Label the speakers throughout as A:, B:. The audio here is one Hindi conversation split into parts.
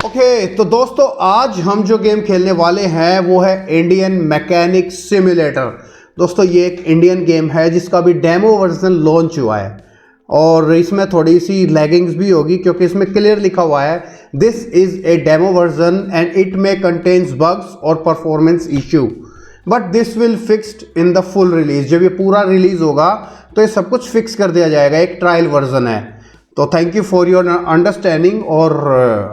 A: ओके तो दोस्तों आज हम जो गेम खेलने वाले हैं वो है इंडियन मैकेनिक सिमुलेटर। दोस्तों ये एक इंडियन गेम है जिसका भी डेमो वर्जन लॉन्च हुआ है और इसमें थोड़ी सी लैगिंग्स भी होगी क्योंकि इसमें क्लियर लिखा हुआ है this is a demo version and it may contains bugs और performance issue but this will fixed in the full release. जब ये पूरा रिलीज होगा तो ये सब कुछ फिक्स कर दिया जाएगा। एक ट्रायल वर्जन है तो thank you for your understanding और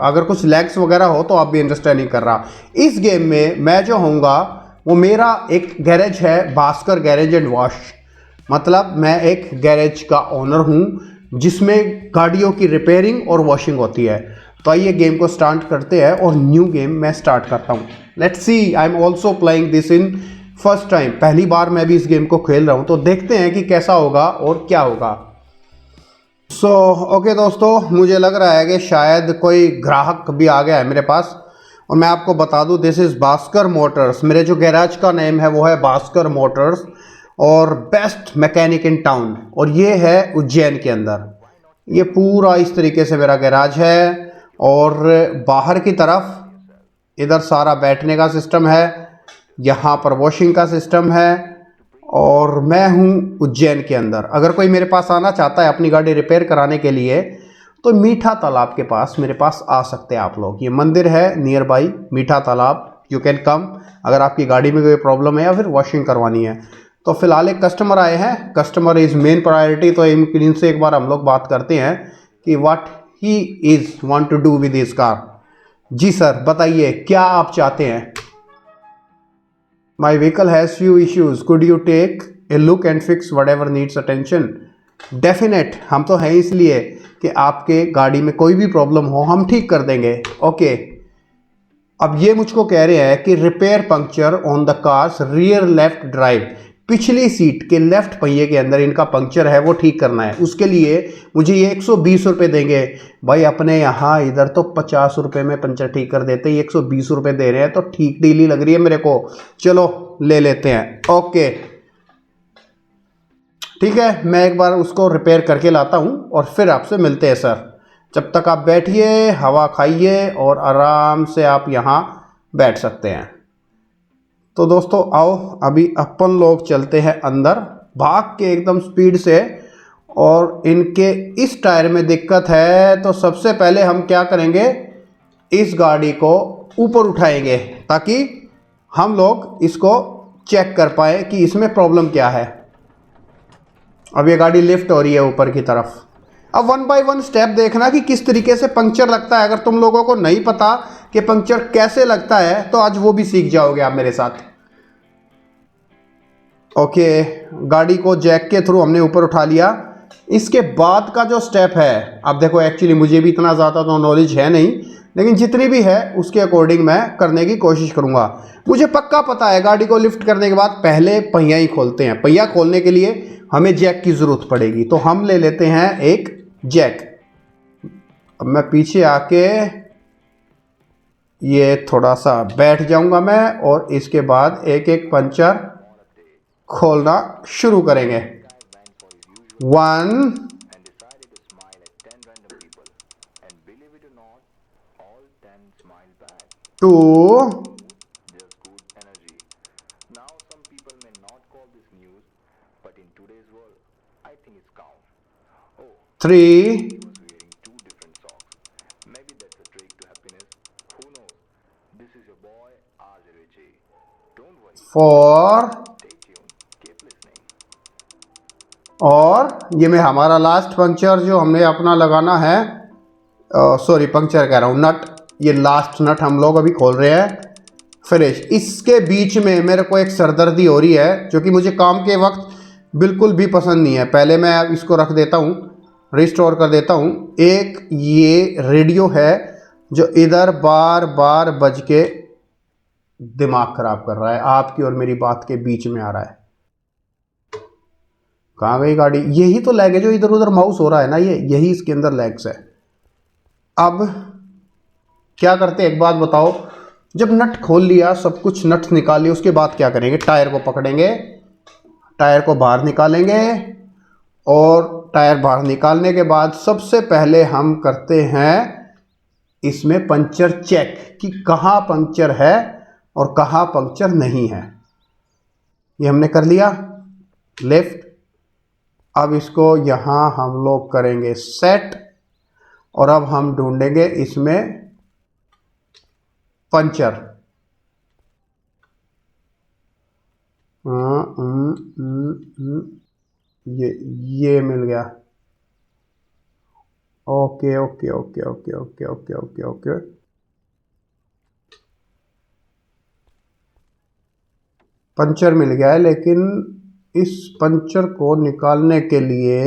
A: अगर कुछ लैग्स वगैरह हो तो आप भी अंडरस्टैंडिंग कर रहा। इस गेम में मैं जो होऊंगा वो मेरा एक गैरेज है भास्कर गैरेज एंड वॉश, मतलब मैं एक गैरेज का ओनर हूँ जिसमें गाड़ियों की रिपेयरिंग और वॉशिंग होती है। तो आइए गेम को स्टार्ट करते हैं और न्यू गेम मैं स्टार्ट करता हूँ। Let's see, I am also playing this in first time, पहली बार मैं भी इस गेम को खेल रहा हूँ तो देखते हैं कि कैसा होगा और क्या होगा। ओके दोस्तों, मुझे लग रहा है कि शायद कोई ग्राहक भी आ गया है मेरे पास और मैं आपको बता दूं दिस इज़ भास्कर मोटर्स। मेरे जो गैराज का नेम है वो है भास्कर मोटर्स और बेस्ट मैकेनिक इन टाउन, और ये है उज्जैन के अंदर। ये पूरा इस तरीके से मेरा गैराज है और बाहर की तरफ इधर सारा बैठने का सिस्टम है, यहाँ पर वॉशिंग का सिस्टम है और मैं हूँ उज्जैन के अंदर। अगर कोई मेरे पास आना चाहता है अपनी गाड़ी रिपेयर कराने के लिए तो मीठा तालाब के पास मेरे पास आ सकते हैं आप लोग। ये मंदिर है नियर बाई मीठा तालाब, यू कैन कम अगर आपकी गाड़ी में कोई प्रॉब्लम है या फिर वॉशिंग करवानी है। तो फिलहाल एक कस्टमर आए हैं, कस्टमर इज़ मेन प्रायोरिटी, तो इनसे एक बार हम लोग बात करते हैं कि what he is want to do with his car. जी सर बताइए क्या आप चाहते हैं। My vehicle has few issues. Could you take a look and fix whatever needs attention? Definite, हम तो हैं इसलिए कि आपके गाड़ी में कोई भी प्रॉब्लम हो हम ठीक कर देंगे। ओके अब ये मुझको कह रहे हैं कि repair puncture on the cars rear left drive, पिछली सीट के लेफ्ट पहिए के अंदर इनका पंक्चर है वो ठीक करना है। उसके लिए मुझे ये 120 रुपये देंगे। भाई अपने यहाँ इधर तो 50 रुपये में पंचर ठीक कर देते, ये 120 रुपये दे रहे हैं तो ठीक डील ही लग रही है मेरे को। चलो ले लेते हैं। ओके ठीक है, मैं एक बार उसको रिपेयर करके लाता हूँ और फिर आपसे मिलते हैं सर। जब तक आप बैठिए, हवा खाइए और आराम से आप यहाँ बैठ सकते हैं। तो दोस्तों आओ अभी अपन लोग चलते हैं अंदर भाग के एकदम स्पीड से। और इनके इस टायर में दिक्कत है तो सबसे पहले हम क्या करेंगे, इस गाड़ी को ऊपर उठाएंगे ताकि हम लोग इसको चेक कर पाए कि इसमें प्रॉब्लम क्या है। अब ये गाड़ी लिफ्ट हो रही है ऊपर की तरफ। अब 1 बाय 1 स्टेप देखना कि किस तरीके से पंक्चर लगता है। अगर तुम लोगों को नहीं पता कि पंक्चर कैसे लगता है तो आज वो भी सीख जाओगे आप मेरे साथ। ओके गाड़ी को जैक के थ्रू हमने ऊपर उठा लिया। इसके बाद का जो स्टेप है, अब देखो एक्चुअली मुझे भी इतना ज़्यादा तो नॉलेज है नहीं, लेकिन जितनी भी है उसके अकॉर्डिंग मैं करने की कोशिश करूँगा। मुझे पक्का पता है गाड़ी को लिफ्ट करने के बाद पहले पहिया ही खोलते हैं। पहिया खोलने के लिए हमें जैक की ज़रूरत पड़ेगी तो हम ले लेते हैं एक जैक। अब मैं पीछे आके ये थोड़ा सा बैठ जाऊँगा मैं और इसके बाद एक एक पंचर खोलना शुरू करेंगे। 1 2 3 4 और ये में हमारा लास्ट पंक्चर जो हमने अपना लगाना है, सॉरी पंक्चर कह रहा हूँ, नट। ये लास्ट नट हम लोग अभी खोल रहे हैं। फिनिश। इसके बीच में मेरे को एक सरदर्दी हो रही है जो कि मुझे काम के वक्त बिल्कुल भी पसंद नहीं है। पहले मैं इसको रख देता हूँ, रिस्टोर कर देता हूँ। एक ये रेडियो है जो इधर बार बार बज के दिमाग ख़राब कर रहा है, आपकी और मेरी बात के बीच में आ रहा है। कहाँ गई गाड़ी? यही तो लैग है जो इधर उधर माउस हो रहा है ना, ये यही इसके अंदर लैग्स है। अब क्या करते एक बात बताओ, जब नट खोल लिया, सब कुछ नट निकाल लिया, उसके बाद क्या करेंगे? टायर को पकड़ेंगे, टायर को बाहर निकालेंगे और टायर बाहर निकालने के बाद सबसे पहले हम करते हैं इसमें पंक्चर चेक कि कहाँ पंक्चर है और कहाँ पंक्चर नहीं है। ये हमने कर लिया लेफ्ट। अब इसको यहाँ हम लोग करेंगे सेट और अब हम ढूंढेंगे इसमें पंक्चर। ये मिल गया। Okay okay okay okay okay okay okay okay. Puncture मिल गया है, लेकिन इस पंक्चर को निकालने के लिए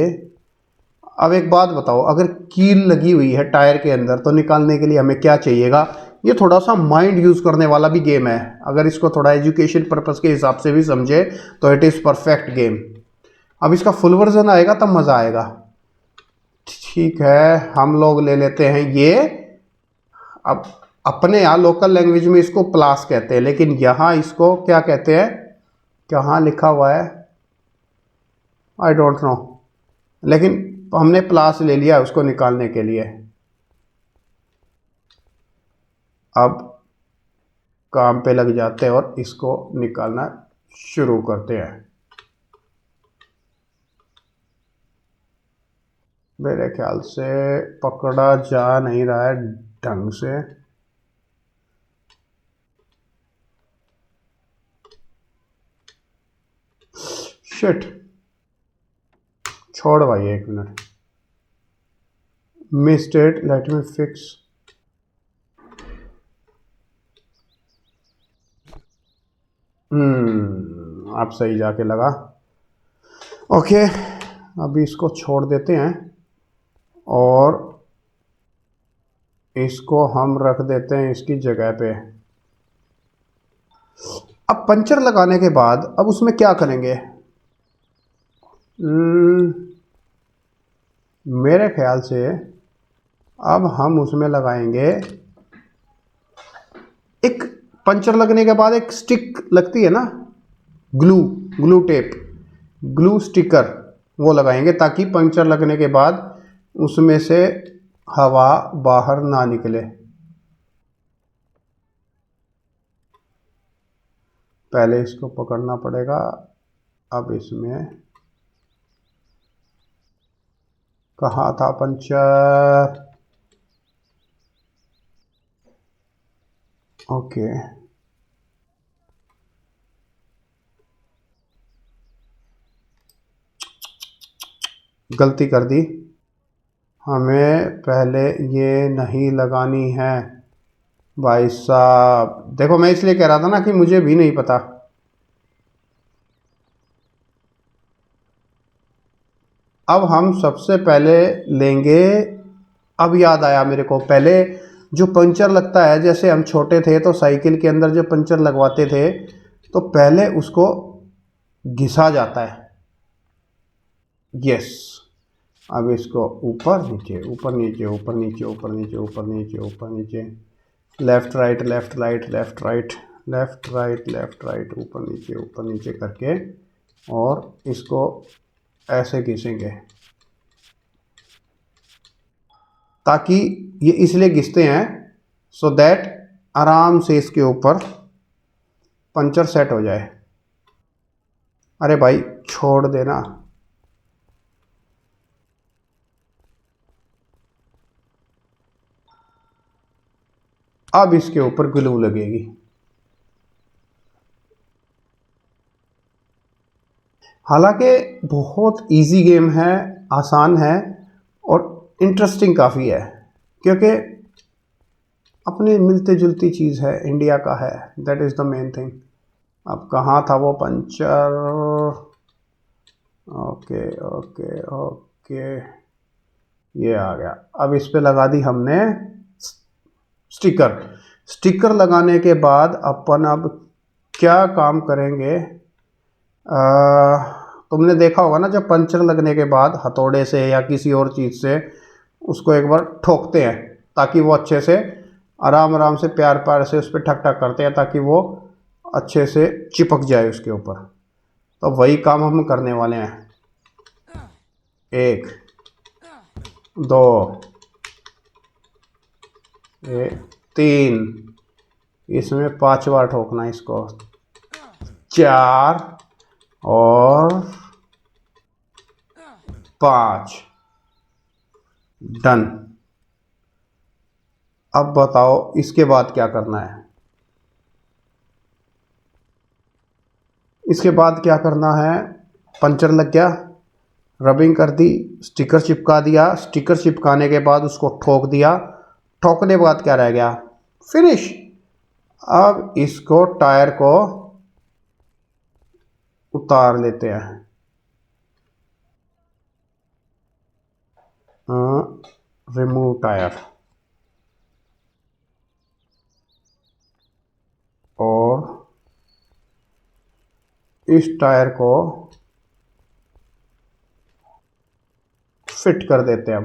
A: अब एक बात बताओ, अगर कील लगी हुई है टायर के अंदर तो निकालने के लिए हमें क्या चाहिएगा? ये थोड़ा सा माइंड यूज़ करने वाला भी गेम है। अगर इसको थोड़ा एजुकेशन पर्पस के हिसाब से भी समझे तो इट इज़ परफेक्ट गेम। अब इसका फुल वर्जन आएगा तब मज़ा आएगा। ठीक है, हम लोग ले लेते हैं ये। अब अपने यहाँ लोकल लैंग्वेज में इसको प्लास कहते हैं, लेकिन यहाँ इसको क्या कहते हैं? कहाँ लिखा हुआ है आई डोंट नो, लेकिन हमने प्लास ले लिया उसको निकालने के लिए। अब काम पे लग जाते हैं और इसको निकालना शुरू करते हैं। मेरे ख्याल से पकड़ा जा नहीं रहा है ढंग से। शिट, छोड़ भाई, एक minute, missed it, let me fix. अब सही जाके लगा। ओके, अभी इसको छोड़ देते हैं और इसको हम रख देते हैं इसकी जगह पे। अब पंचर लगाने के बाद अब उसमें क्या करेंगे? मेरे ख्याल से अब हम उसमें लगाएंगे एक, पंचर लगने के बाद एक स्टिक लगती है ना, ग्लू टेप, ग्लू स्टिकर, वो लगाएंगे ताकि पंचर लगने के बाद उसमें से हवा बाहर ना निकले। पहले इसको पकड़ना पड़ेगा। अब इसमें कहाँ था पंचर? ओके, गलती कर दी। हमें पहले ये नहीं लगानी है भाई साहब। देखो, मैं इसलिए कह रहा था ना कि मुझे भी नहीं पता। अब हम सबसे पहले लेंगे, अब याद आया मेरे को, पहले जो पंचर लगता है, जैसे हम छोटे थे तो साइकिल के अंदर जो पंचर लगवाते थे तो पहले उसको घिसा जाता है। यस, अब इसको ऊपर नीचे ऊपर नीचे ऊपर नीचे ऊपर नीचे ऊपर नीचे ऊपर नीचे, left right left right left right left right left right, ऊपर नीचे करके और इसको ऐसे घिसेंगे। ताकि ये इसलिए घिसते हैं सो दैट आराम से इसके ऊपर पंचर सेट हो जाए। अरे भाई छोड़ देना। अब इसके ऊपर ग्लू लगेगी। हालांकि बहुत इजी गेम है, आसान है और इंटरेस्टिंग काफ़ी है, क्योंकि अपनी मिलती जुलती चीज़ है, इंडिया का है, that is the main thing. अब कहाँ था वो पंचर? ओके ओके ओके, ये आ गया। अब इस पे लगा दी हमने स्टिकर। स्टिकर लगाने के बाद अपन अब क्या काम करेंगे? तुमने देखा होगा ना, जब पंचर लगने के बाद हथौड़े से या किसी और चीज़ से उसको एक बार ठोकते हैं ताकि वो अच्छे से आराम आराम से प्यार प्यार से उस पर ठक ठक करते हैं ताकि वो अच्छे से चिपक जाए उसके ऊपर। तो वही काम हम करने वाले हैं। 1 2 ये 3, इसमें 5 बार ठोकना इसको, 4 और 5, डन। अब बताओ इसके बाद क्या करना है। इसके बाद क्या करना है, पंचर लग गया, रबिंग कर दी, स्टिकर चिपका दिया, स्टिकर चिपकाने के बाद उसको ठोक दिया, ठोकने के बाद क्या रह गया, फिनिश। अब इसको टायर को उतार लेते हैं, रिमूव टायर, और इस टायर को फिट कर देते हैं।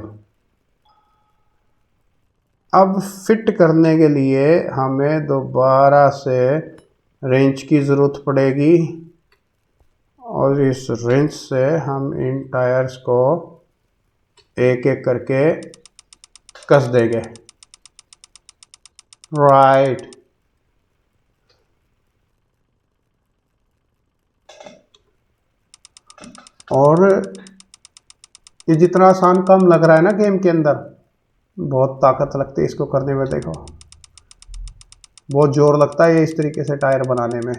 A: अब फिट करने के लिए हमें दोबारा से रेंच की ज़रूरत पड़ेगी, और इस रेंच से हम इन टायर्स को एक एक करके कस देंगे, राइट। और ये जितना आसान काम लग रहा है ना गेम के अंदर, बहुत ताकत लगती है इसको करने में। देखो बहुत जोर लगता है ये इस तरीके से टायर बनाने में।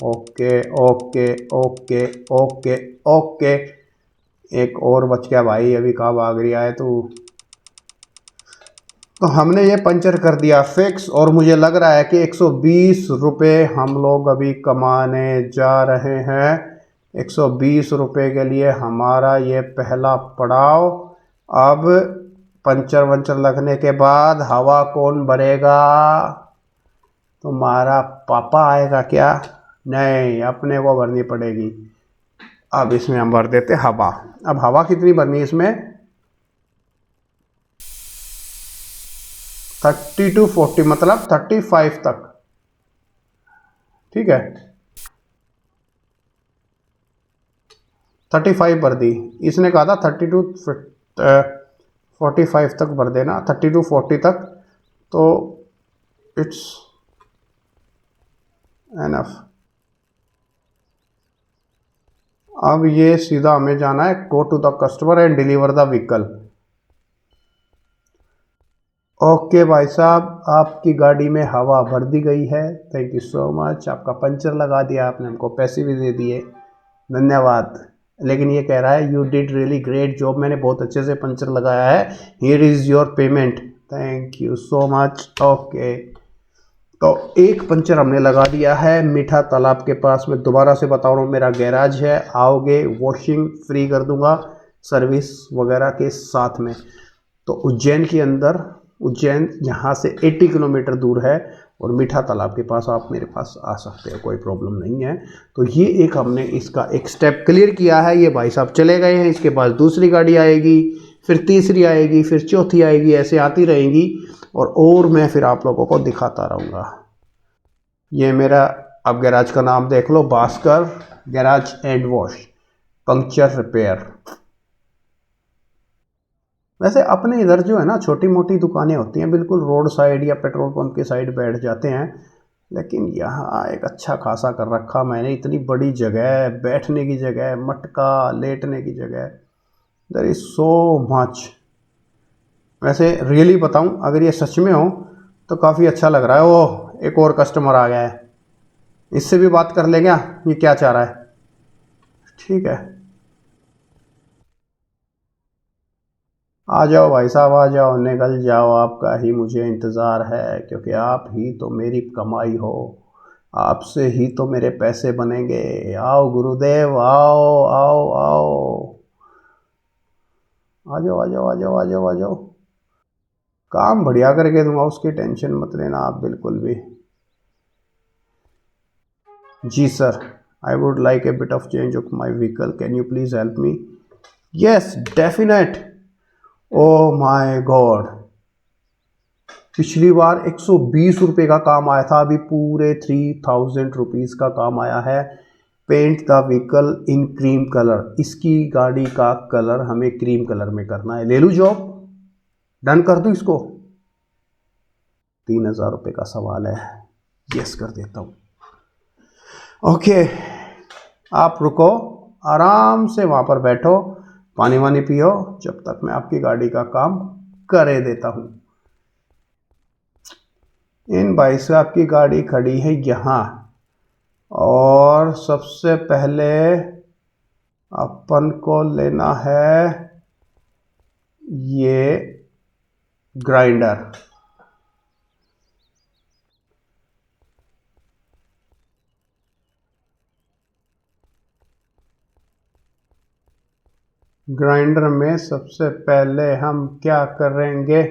A: Okay okay okay okay okay, एक और बच गया भाई, अभी कहाँ भाग रही है तू। तो हमने ये पंचर कर दिया फिक्स, और मुझे लग रहा है कि 120 रुपये हम लोग अभी कमाने जा रहे हैं। 120 रुपये के लिए हमारा ये पहला पड़ाव। अब पंचर वंचर लगने के बाद हवा कौन भरेगा, तुम्हारा पापा आएगा क्या? नहीं, अपने को भरनी पड़ेगी। अब इसमें हम भर देते हवा। अब हवा कितनी भरनी है इसमें, 30 to 40, मतलब 35 तक, ठीक है। 35 भर दी, इसने कहा था 30 to 45 तक भर देना, 30 to 40 तक, तो इट्स एनफ। अब ये सीधा हमें जाना है go to the customer and deliver the vehicle. Okay भाई साहब, आपकी गाड़ी में हवा भर दी गई है, थैंक यू सो मच। आपका पंचर लगा दिया आपने, हमको पैसे भी दे दिए, धन्यवाद। लेकिन ये कह रहा है you did really great job, मैंने बहुत अच्छे से पंचर लगाया है, here is your payment, thank you so much. Okay, तो एक पंचर हमने लगा दिया है मीठा तालाब के पास। मैं दोबारा से बता रहा हूँ, मेरा गैराज है, आओगे वॉशिंग फ्री कर दूंगा सर्विस वगैरह के साथ में। तो उज्जैन के अंदर, उज्जैन यहाँ से 80 किलोमीटर दूर है, और मीठा तालाब के पास आप मेरे पास आ सकते हैं, कोई प्रॉब्लम नहीं है। तो ये एक हमने इसका एक स्टेप क्लियर किया है। ये भाई साहब चले गए हैं, इसके पास दूसरी गाड़ी आएगी, फिर तीसरी आएगी, फिर चौथी आएगी, ऐसे आती रहेंगी, और मैं फिर आप लोगों को दिखाता रहूँगा। ये मेरा अब गैराज का नाम देख लो, Bhaskar garage and wash puncture repair. वैसे अपने इधर जो है ना छोटी मोटी दुकानें होती हैं, बिल्कुल रोड साइड या पेट्रोल पंप के साइड बैठ जाते हैं, लेकिन यहाँ एक अच्छा खासा कर रखा मैंने, इतनी बड़ी जगह, बैठने की जगह, मटका लेटने की जगह, देयर इज़ सो मच। वैसे रियली बताऊँ, अगर ये सच में हो तो काफ़ी अच्छा लग रहा है। ओह, एक और कस्टमर आ गया है, इससे भी बात कर लेंगे। ये क्या चाह रहा है, ठीक है, आ जाओ भाई साहब, आ जाओ, निकल जाओ, आपका ही मुझे इंतज़ार है, क्योंकि आप ही तो मेरी कमाई हो, आपसे ही तो मेरे पैसे बनेंगे। आओ गुरुदेव, आओ आओ आओ, आ जाओ आ जाओ आ जाओ आ जाओ आ जाओ, काम बढ़िया करके दूंगा, उसकी टेंशन मत लेना आप बिल्कुल भी। जी sir, I would like a bit of change of my vehicle, can you please help me? Yes definite. Oh my god, पिछली बार 120 रुपये का काम आया था, अभी पूरे 3000 रुपीज़ का काम आया है। Paint the vehicle in cream colour, इसकी गाड़ी का कलर हमें क्रीम कलर में करना है। ले लूँ जॉब, डन कर दूँ इसको? 3,000 रुपये का सवाल है, यस कर देता हूँ। ओके, आप रुको, आराम से वहाँ पर बैठो, पानी वानी पियो, जब तक मैं आपकी गाड़ी का काम करे देता हूँ। इन भाई साहब की गाड़ी खड़ी है यहाँ, और सबसे पहले अपन को लेना है ये ग्राइंडर। ग्राइंडर में सबसे पहले हम क्या करेंगे,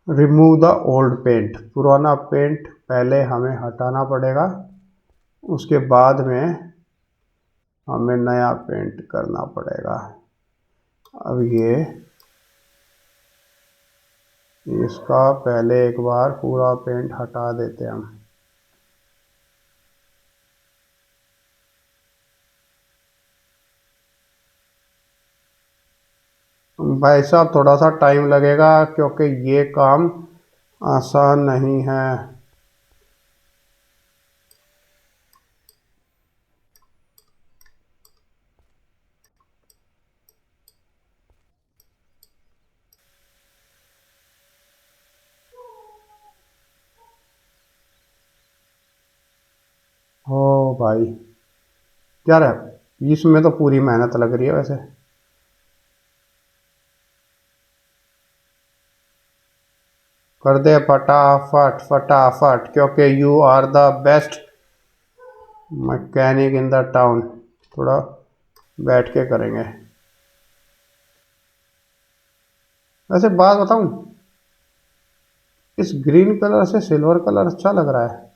A: रिमूव द ओल्ड पेंट, पुराना पेंट पहले हमें हटाना पड़ेगा, उसके बाद में हमें नया पेंट करना पड़ेगा। अब ये इसका पहले एक बार पूरा पेंट हटा देते हैं हम। भाई साहब थोड़ा सा टाइम लगेगा क्योंकि ये काम आसान नहीं है। हो भाई, क्या है इसमें, तो पूरी मेहनत लग रही है वैसे। कर दे फटाफट फटाफट, क्योंकि you are the best mechanic in the town. थोड़ा बैठ के करेंगे। वैसे बात बताऊं, इस ग्रीन कलर से सिल्वर कलर अच्छा लग रहा है।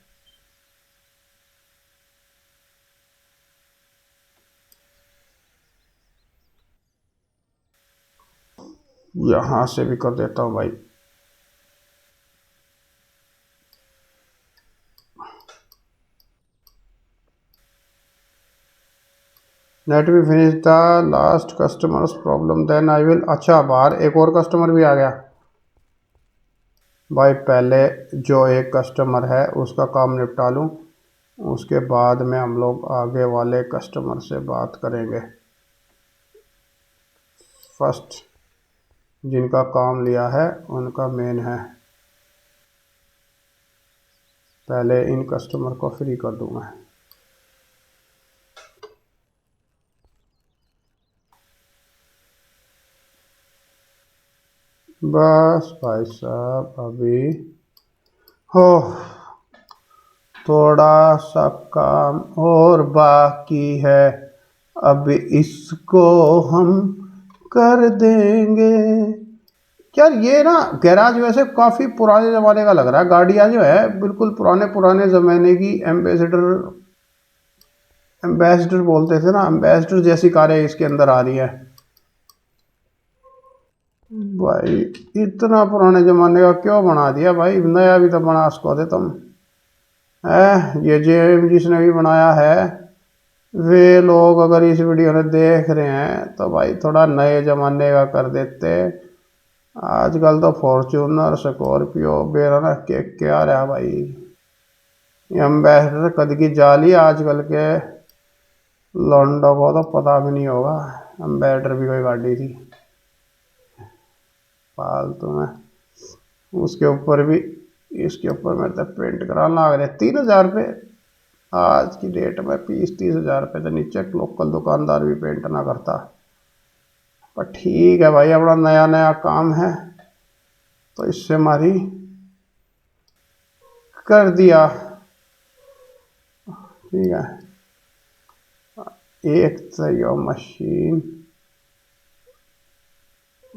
A: यहां से भी कर देता हूं भाई। Let me finish the last customers problem then I will. अच्छा, बाहर एक और कस्टमर भी आ गया भाई। पहले जो एक कस्टमर है उसका काम निपटा लूँ, उसके बाद में हम लोग आगे वाले कस्टमर से बात करेंगे। फर्स्ट जिनका काम लिया है उनका मेन है, पहले इन कस्टमर को फ्री कर दूँ मैं। बस भाई साहब अभी हो, थोड़ा सा काम और बाकी है, अब इसको हम कर देंगे। यार ये ना गैराज वैसे काफ़ी पुराने ज़माने का लग रहा है। गाड़ियाँ जो है बिल्कुल पुराने पुराने ज़माने की, एम्बेसडर एम्बेसडर बोलते थे ना, एम्बेसडर जैसी कारें इसके अंदर आ रही है भाई। इतना पुराने ज़माने का क्यों बना दिया भाई, नया भी तो बना उसको दे तुम। ये जेम जिसने भी बनाया है, वे लोग अगर इस वीडियो में देख रहे हैं तो भाई थोड़ा नए ज़माने का कर देते। आजकल तो फॉर्च्यूनर स्कॉर्पियो बेराना के क्या रहा भाई। ये एम्बेसडर कद की जाली, आजकल के लॉन्डो को तो पता भी नहीं होगा एम्बेसडर भी कोई गाड़ी थी फालतू में। उसके ऊपर भी, इसके ऊपर मेरे तो पेंट कराना लग रहा है। 3,000 रुपये आज की डेट में, 20-30 हज़ार रुपये से नीचे लोकल दुकानदार भी पेंट ना करता। पर ठीक है भाई, अपना नया नया काम है तो इससे हमारी कर दिया। ठीक है, एक तो यो मशीन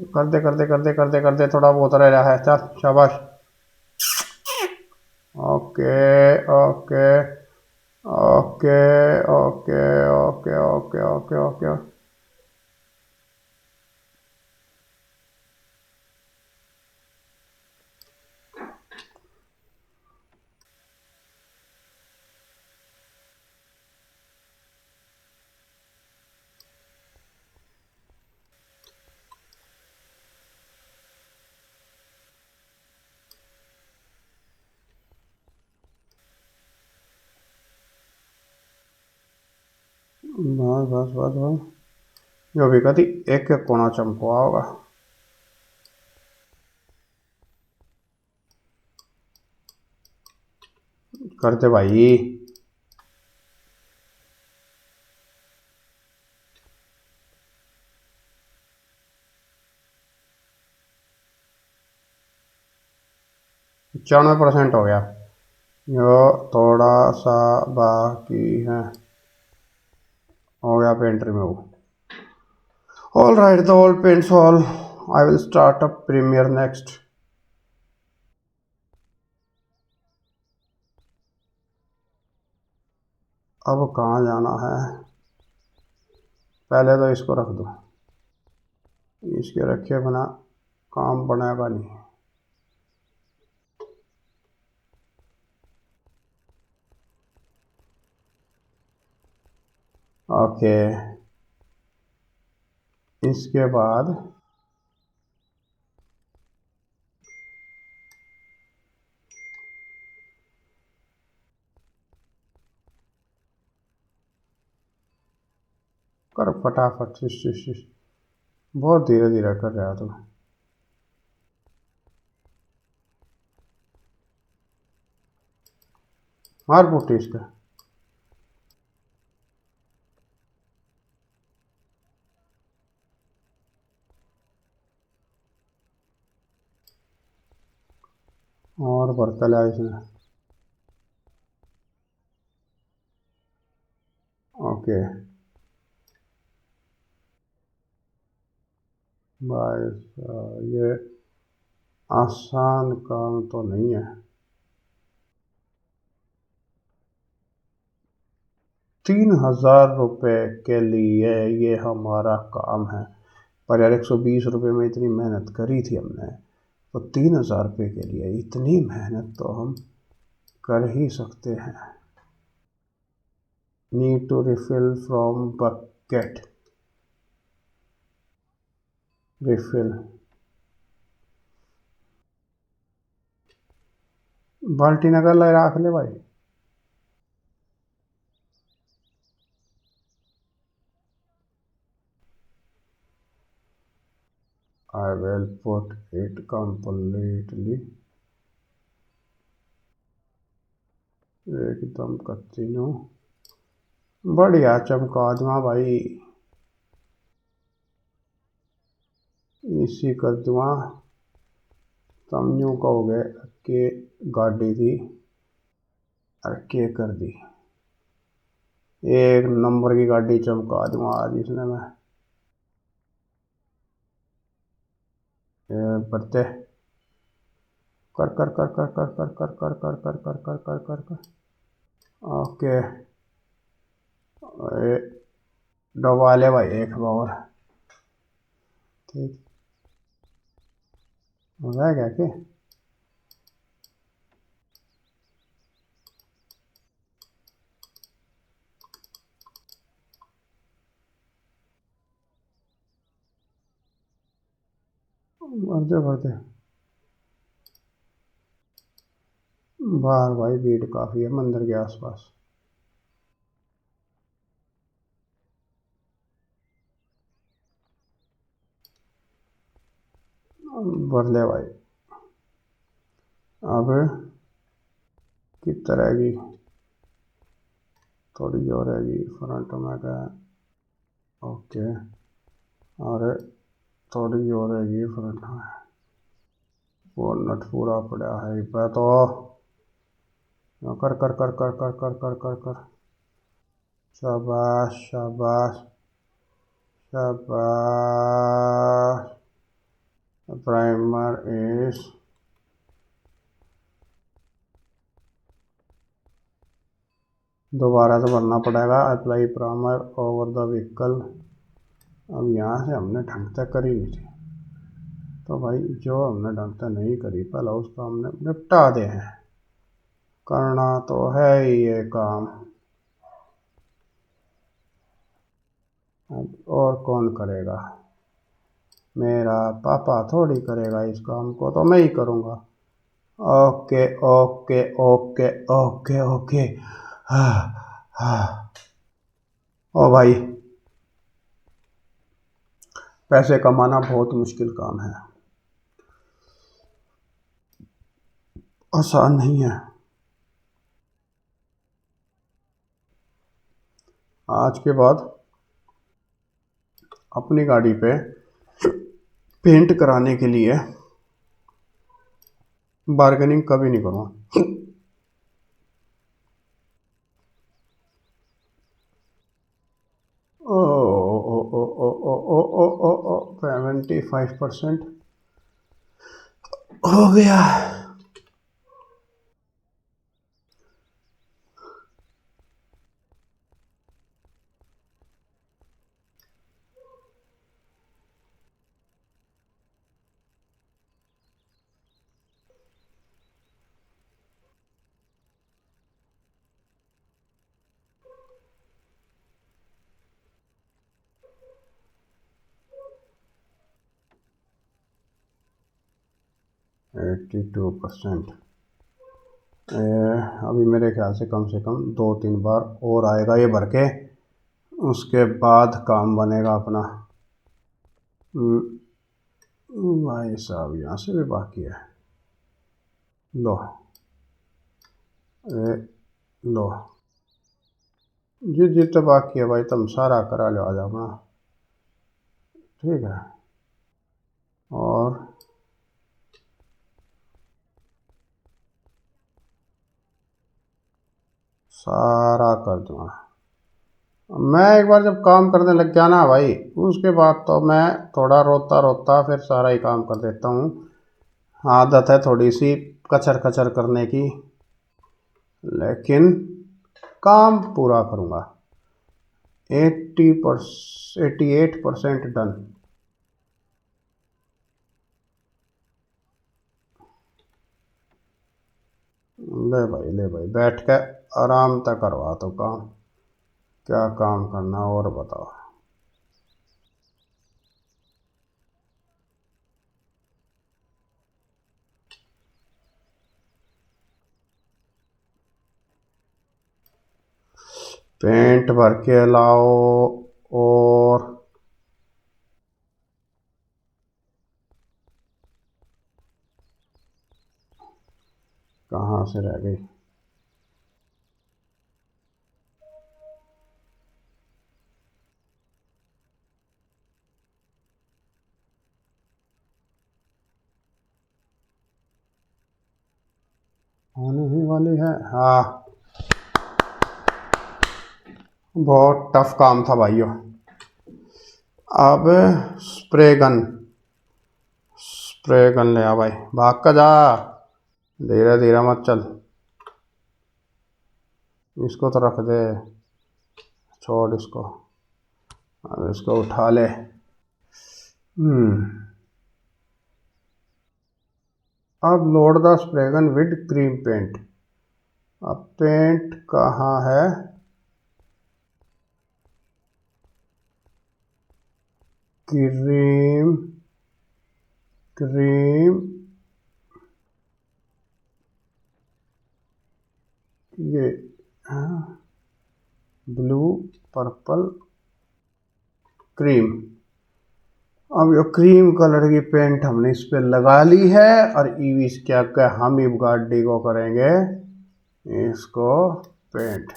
A: करते करते करते करते करते थोड़ा बहुत रह रहा है। चल शाबाश। Okay okay okay okay okay okay okay okay. बस बस बस बस, जो भी कभी एक एक कोना चमकवा होगा। करते भाई। %95 हो गया। जो थोड़ा सा बाकी है, हो गया paint remove. All right, the all paints all. I will start up primer next. अब कहाँ जाना है? पहले तो इसको रख दो, इसके रखे बिना काम बनेगा नहीं। ओके, इसके बाद कर फटाफट। शिश बहुत धीरे धीरे कर रहा तू। मार पुट्टी इसका। और भरता लिया इसने। ओके भाई, ये आसान काम तो नहीं है। 3000 रुपये के लिए ये हमारा काम है। पर यार 120 रुपये में इतनी मेहनत करी थी हमने, तो 3000 रुपये के लिए इतनी मेहनत तो हम कर ही सकते हैं। Need to refill from bucket. Refill बाल्टी नगर ला रख ले भाई। I will put it completely, एकदम कच्ची नो। बढ़िया चमका दूंगा भाई, इसी कर दूंगा। तुम यूँ कहोगे कि गाड़ी थी और के कर दी। एक नंबर की गाड़ी चमका दूंगा आज इसने मैं। बढ़ते कर कर कर कर कर कर कर कर कर कर कर कर कर कर कर। ओके, डबा ले भाई एक बार। ठीक हो गया क्या कि? बढ़ते बढ़ते बाहर भाई भीड़ काफ़ी है मंदिर के आसपास। भर ले भाई। अब किस तरह की थोड़ी और रहेगी फ्रंट में का। ओके, और थोड़ी और रहेगी फ्रंट में। वो नट पूरा पड़ा है पे तो। कर कर कर कर कर कर कर कर कर। शाबाश शाबाश शाबाश। प्राइमर इज दोबारा से भरना पड़ेगा। Apply primer over the vehicle. अब यहाँ से हमने ढंग से करी नहीं थी, तो भाई जो हमने ढंग से नहीं करी पहले उसको हमने निपटा दे हैं। करना तो है ही ये काम। अब और कौन करेगा? मेरा पापा थोड़ी करेगा इस काम को, तो मैं ही करूँगा। Okay okay okay okay okay. हाँ हाँ। ओ भाई, पैसे कमाना बहुत मुश्किल काम है, आसान नहीं है। आज के बाद अपनी गाड़ी पे पेंट कराने के लिए बार्गेनिंग कभी नहीं करूँगा। ओ ओ ओ ओ ओ ओ ओ ओ ओ 75% हो गया। 82%। अभी मेरे ख्याल से कम 2-3 बार और आएगा ये भर के, उसके बाद काम बनेगा अपना। भाई साहब यहाँ से भी बाकी है। लो ए, लो जी जी, तो बाकी है भाई, तुम सारा करा लो आज अपना, ठीक है। और सारा कर दूँगा मैं। एक बार जब काम करने लग गया ना भाई, उसके बाद तो मैं थोड़ा रोता रोता फिर सारा ही काम कर देता हूँ। आदत है थोड़ी सी कचर कचर करने की, लेकिन काम पूरा करूँगा। 88% डन। ले भाई बैठ के आराम तक करवा तो काम, क्या काम करना और बताओ। पेंट भर के लाओ। और कहाँ से रह गई? होने ही वाली है, हाँ। बहुत टफ काम था भाइयों। अब स्प्रे गन ले आ भाई, भाग का जा, धीरे धीरे मत चल। इसको तो रख दे, छोड़ इसको, अब इसको उठा ले। अब load the spray gun with cream paint. अब पेंट कहाँ है? क्रीम, क्रीम, ये ब्लू, पर्पल, क्रीम। अब ये क्रीम कलर की पेंट हमने इस पे लगा ली है, और ईवी क्या क्या हम इस गाड़ी को करेंगे इसको paint.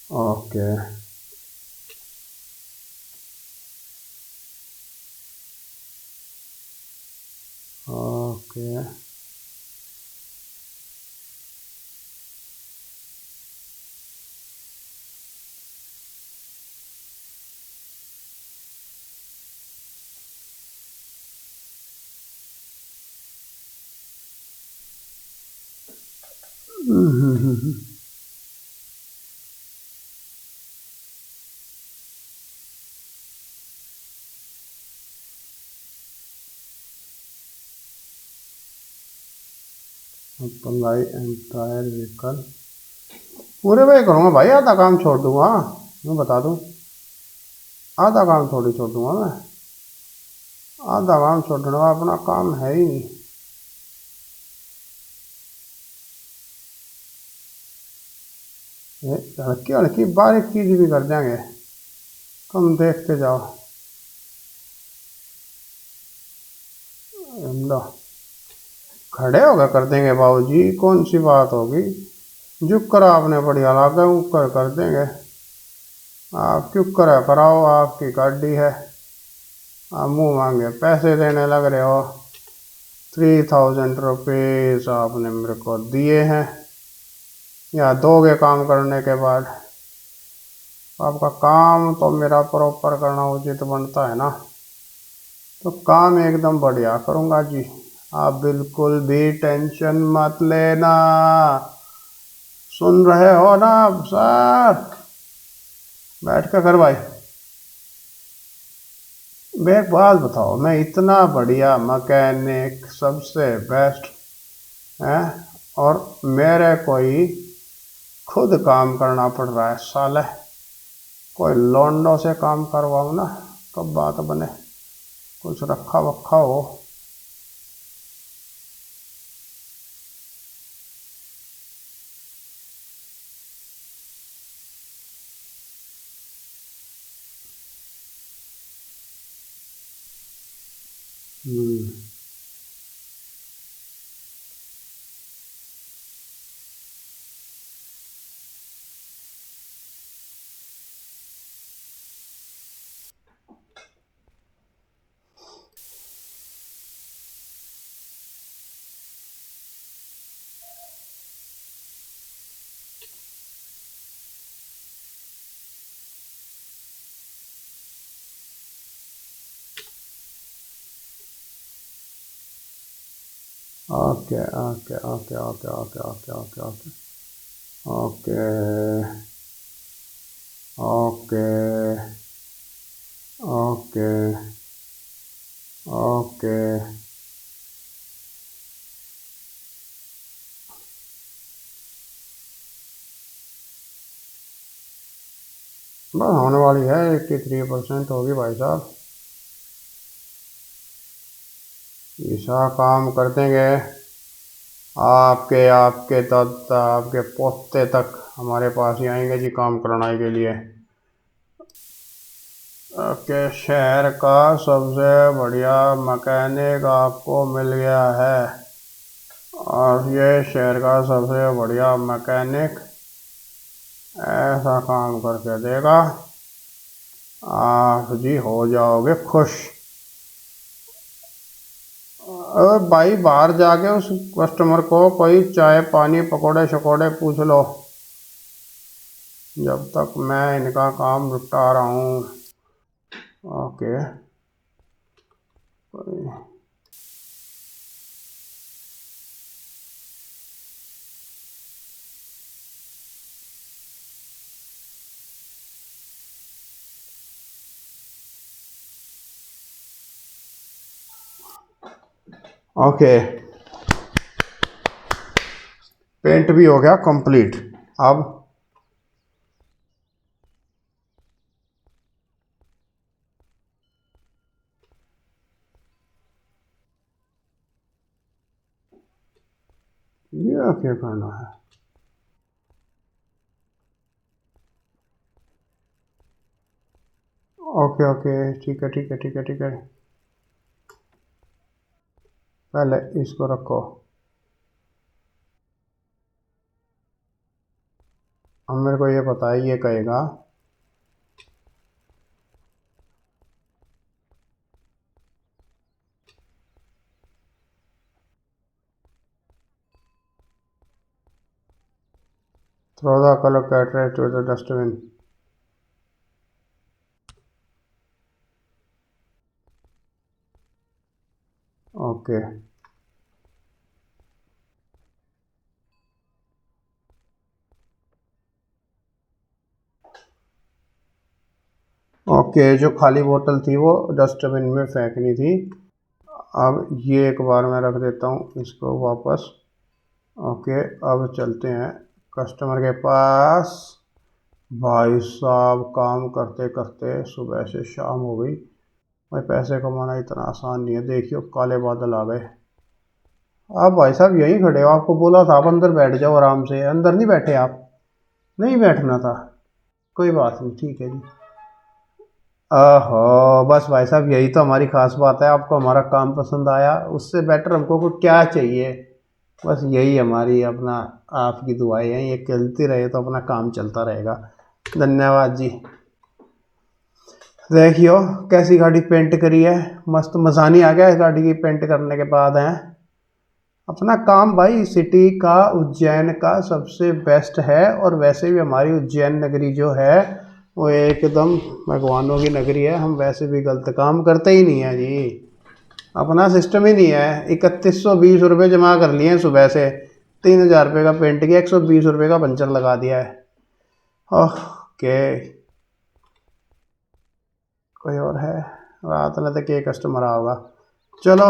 A: Okay, okay. Apply entire vehicle पूरे पे करूँगा भाई, आधा काम छोड़ दूंगा। मैं बता दूँ, आधा काम थोड़ी छोड़ दूँगा मैं, आधा काम छोड़ने का अपना काम है ही नहीं। ये हल्की हल्की बारीक चीज़ भी कर देंगे, तुम देखते जाओ। लो, खड़े होकर कर देंगे बाबूजी, कौन सी बात होगी। झुक कर आपने बढ़िया लागे ऊपर कर देंगे। आप चुप करा कराओ, आपकी गाड़ी है। आप मुँह मांगे पैसे देने लग रहे हो। 3000 रुपीज़ आपने मेरे को दिए हैं, या दोगे काम करने के बाद। आपका काम तो मेरा प्रॉपर करना उचित बनता है ना, तो काम एकदम बढ़िया करूँगा जी। आप बिल्कुल भी टेंशन मत लेना। सुन रहे हो ना सर? बैठ कर कर भाई। एक बात बताओ, मैं इतना बढ़िया मैकेनिक, सबसे बेस्ट है, और मेरे कोई खुद काम करना पड़ रहा है साले, कोई लोंडो से काम करवाऊँ ना तब बात बने, कुछ रखा वखा हो। Hmm, okay okay okay okay okay okay okay okay okay okay okay okay. बस होने वाली है, 83% होगी भाई साहब। ऐसा काम कर देंगे, आपके आपके दादा आपके पोते तक हमारे पास ही आएंगे जी काम कराने के लिए। आपके शहर का सबसे बढ़िया मैकेनिक आपको मिल गया है, और ये शहर का सबसे बढ़िया मैकेनिक ऐसा काम करके देगा, आप जी हो जाओगे खुश। अरे भाई, बाहर जाके उस कस्टमर को कोई चाय पानी पकोड़े शकोड़े पूछ लो, जब तक मैं इनका काम निपटा रहा हूँ। ओके। ओके, पेंट भी हो गया कंप्लीट। अब ये क्या करना है? ओके ओके, ठीक है ठीक है ठीक है ठीक है। पहले इसको रखो। अब मेरे को ये पता है, ये कहेगा throw the colour cartridge to the dustbin. Okay okay, जो खाली बोतल थी वो डस्टबिन में फेंकनी थी। अब ये एक बार मैं रख देता हूँ इसको वापस। ओके, अब चलते हैं कस्टमर के पास। भाई साहब काम करते करते सुबह से शाम हो गई। भाई पैसे कमाना इतना आसान नहीं है, देखियो काले बादल आ गए। आप भाई साहब यहीं खड़े हो, आपको बोला था आप अंदर बैठ जाओ आराम से, अंदर नहीं बैठे आप? नहीं बैठना था? कोई बात नहीं, ठीक है जी। ओहो बस भाई साहब यही तो हमारी खास बात है, आपको हमारा काम पसंद आया, उससे बेटर हमको कुछ क्या चाहिए। बस यही हमारी अपना आपकी दुआएं हैं, ये चलती रहे तो अपना काम चलता रहेगा। धन्यवाद जी। देखियो कैसी गाड़ी पेंट करी है, मस्त मजा नहीं आ गया इस गाड़ी की पेंट करने के बाद है। अपना काम भाई सिटी का उज्जैन का सबसे बेस्ट है, और वैसे भी हमारी उज्जैन नगरी जो है वो एकदम भगवानों की नगरी है, हम वैसे भी गलत काम करते ही नहीं है जी। अपना सिस्टम ही नहीं है। 3120 रुपये जमा कर लिए हैं सुबह से, 3000 रुपये का पेंट किया, 120 रुपये का पंचर लगा दिया है। ओके, कोई और है? रात में तक ये कस्टमर आओगा। चलो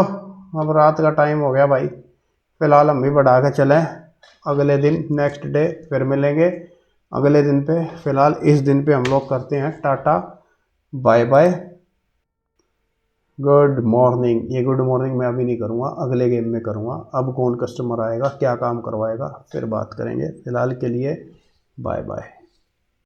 A: अब रात का टाइम हो गया भाई, फ़िलहाल हम भी बढ़ा के चलें, अगले दिन नेक्स्ट डे फिर मिलेंगे अगले दिन पे। फ़िलहाल इस दिन पे हम लोग करते हैं tata bye bye, good morning. ये गुड मॉर्निंग मैं अभी नहीं करूँगा, अगले गेम में करूँगा। अब कौन कस्टमर आएगा, क्या काम करवाएगा, फिर बात करेंगे। फ़िलहाल के लिए बाय बाय।